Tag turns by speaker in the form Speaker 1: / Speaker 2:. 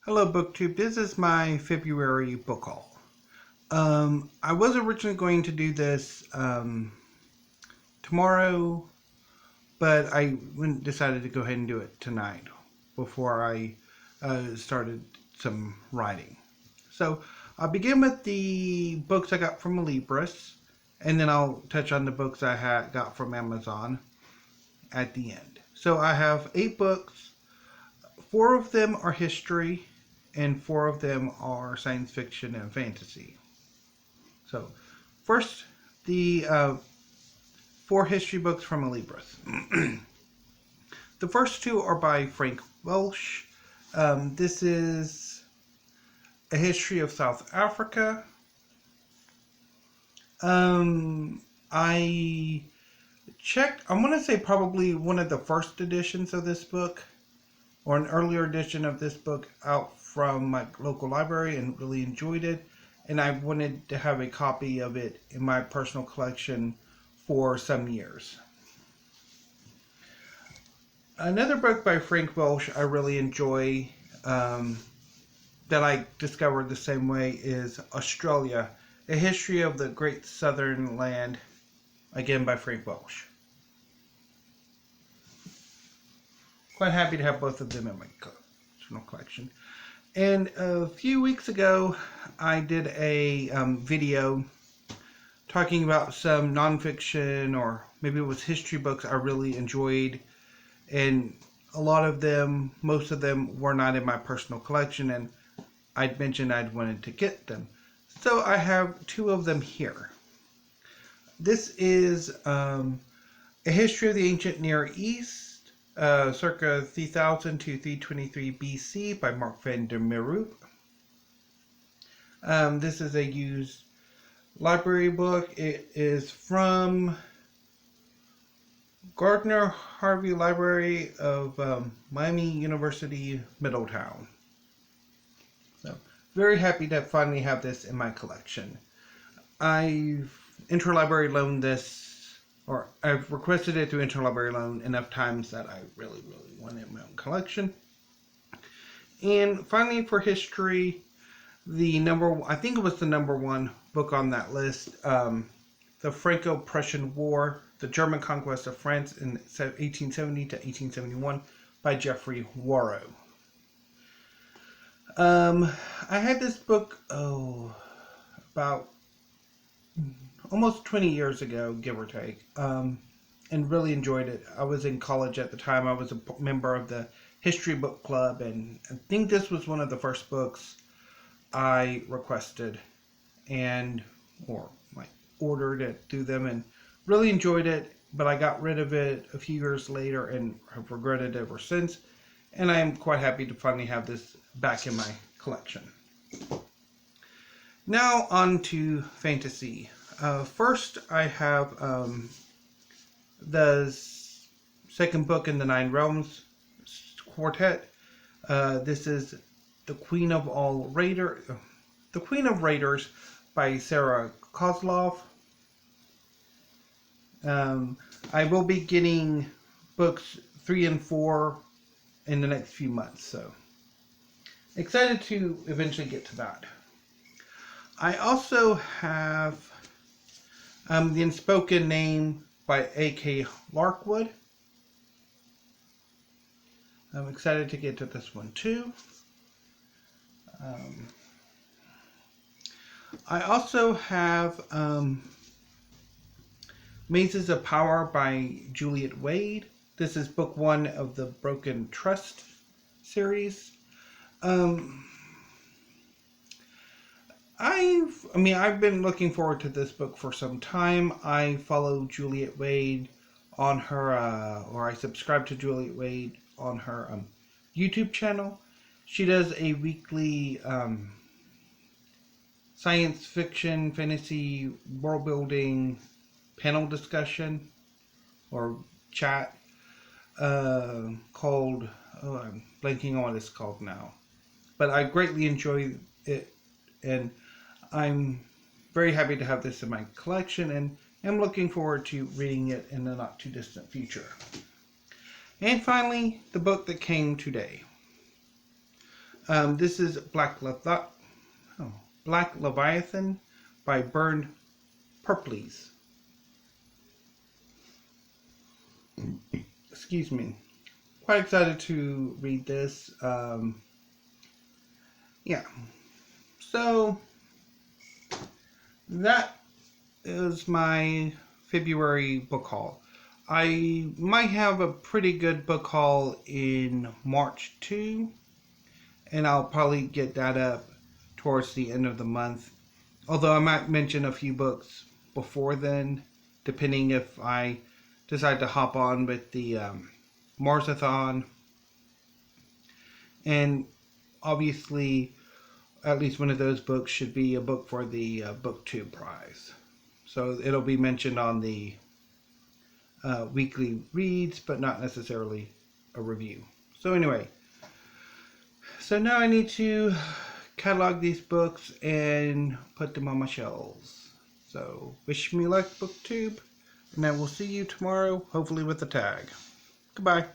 Speaker 1: Hello BookTube, this is my February book haul. I was originally going to do this tomorrow, but I decided to go ahead and do it tonight before I started some writing. So I'll begin with the books I got from Libris, and then I'll touch on the books I got from Amazon at the end. So I have 8 books. 4 of them are history, and 4 of them are science fiction and fantasy. So, first, the 4 history books from Libris. The first 2 are by Frank Welsh. This is a history of South Africa. I checked, I want to say probably one of the first editions of this book, or an earlier edition of this book, out from my local library and really enjoyed it. And I wanted to have a copy of it in my personal collection for some years. Another book by Frank Welsh I really enjoy, that I discovered the same way, is Australia, A History of the Great Southern Land, again by Frank Welsh. Quite happy to have both of them in my personal collection. And a few weeks ago, I did a video talking about some nonfiction, or maybe it was history books I really enjoyed. And a lot of them, most of them, were not in my personal collection, and I'd mentioned I'd wanted to get them. So I have 2 of them here. This is A History of the Ancient Near East, circa 3000 to 323 BC by Marc van der Mieroop. This is a used library book. It is from Gardner Harvey Library of Miami University, Middletown. So, very happy to finally have this in my collection. I've interlibrary loaned this, or I've requested it through interlibrary loan enough times that I really want it in my own collection. And finally, for history, I think it was the number 1 book on that list, the Franco-Prussian War, the German conquest of France in 1870 to 1871 by Geoffrey, Wawro. I had this book, about almost 20 years ago, give or take, and really enjoyed it. I was in college at the time. I was a member of the history book club, and I think this was one of the first books I requested or ordered it through them, and really enjoyed it. But I got rid of it a few years later and have regretted it ever since, and I am quite happy to finally have this back in my collection. Now on to fantasy. First, I have the second book in the 9 Realms quartet. This is The Queen of Raiders by Sarah Kozloff. I will be getting books 3 and 4 in the next few months, so excited to eventually get to that. I also have The Unspoken Name by A.K. Larkwood. I'm excited to get to this one too. I also have Mazes of Power by Juliette Wade. This is book 1 of the Broken Trust series. I've been looking forward to this book for some time. I follow Juliette Wade on her, or I subscribe to Juliette Wade on her YouTube channel. She does a weekly science fiction, fantasy, world building panel discussion or chat called, I'm blanking on what it's called now. But I greatly enjoy it, and I'm very happy to have this in my collection, and am looking forward to reading it in the not too distant future. And finally, the book that came today. This is Black Leviathan by Bernd Perplies. Excuse me. Quite excited to read this. Yeah. So that is my February book haul. I might have a pretty good book haul in March too, and I'll probably get that up towards the end of the month. Although I might mention a few books before then, depending if I decide to hop on with the Marsathon. And obviously, at least one of those books should be a book for the BookTube prize. So it'll be mentioned on the weekly reads, but not necessarily a review. So anyway, so now I need to catalog these books and put them on my shelves. So wish me luck, BookTube, and I will see you tomorrow, hopefully with a tag. Goodbye.